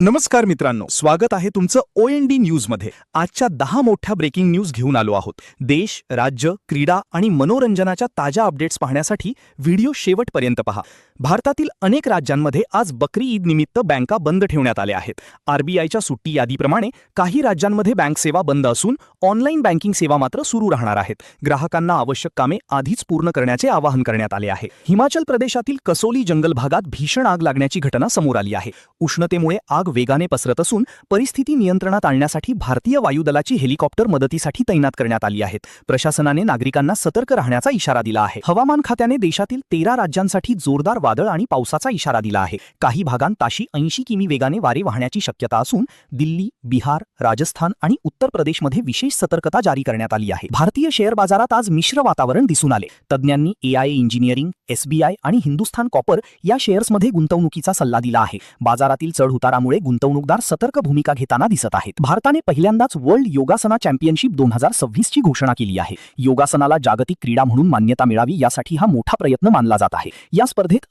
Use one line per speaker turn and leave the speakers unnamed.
नमस्कार मित्रांनो, स्वागत आहे तुमचं OND न्यूजमध्ये। आजच्या 10 मोठ्या ब्रेकिंग न्यूज घेऊन आलो आहोत। देश, राज्य, क्रीडा आणि मनोरंजनाच्या ताज्या अपडेट्स पाहण्यासाठी व्हिडिओ शेवटपर्यंत पहा। भारतातील अनेक राज्यांमध्ये आज बकरी ईद निमित्त बँका बंद ठेवण्यात आल्या आहेत। RBIच्या सुट्टी यादीप्रमाणे काही राज्यांमध्ये बँक सेवा बंद असून ऑनलाईन बँकिंग सेवा मात्र सुरू राहणार आहेत। ग्राहकांना आवश्यक कामे आधीच पूर्ण करण्याचे आवाहन करण्यात आले आहे। हिमाचल प्रदेशातील कसोली जंगल भागात भीषण आग लागण्याची घटना समोर आली आहे। उष्णतेमुळे आग वेगाने पसरत असून परिस्थिती नियंत्रणात आणण्यासाठी भारतीय वायुदलाची हेलिकॉप्टर मदतीसाठी तैनात करण्यात आली आहेत। प्रशासनाने नागरिकांना सतर्क राहण्याचा इशारा दिला आहे। हवामान खात्याने देशातील 13 राज्यांसाठी जोरदार वादळ आणि पावसाचा इशारा दिला आहे। काही भागांत ताशी 80 किमी वेगाने वारे वाहण्याची शक्यता असून दिल्ली, बिहार, राजस्थान आणि उत्तर प्रदेशमध्ये विशेष सतर्कता जारी करण्यात आली आहे। भारतीय शेअर बाजारात आज मिश्र वातावरण दिसून आले। तज्ञांनी AI इंजिनिअरिंग, SBI आणि हिंदुस्थान कॉपर या शेअर्समध्ये गुंतवणुकीचा सल्ला दिला आहे। बाजारातील चढउतारामुळे गुंतवणूकदार सतर्क भूमिका घेताना दिसत आहेत। भारताने पहिल्यांदाच वर्ल्ड योगासना चॅम्पियनशिप 2026 ची घोषणा केली आहे। योगासनाला जागतिक क्रीडा म्हणून मान्यता मिळावी यासाठी हा मोठा प्रयत्न मानला जात आहे। या स्पर्धेत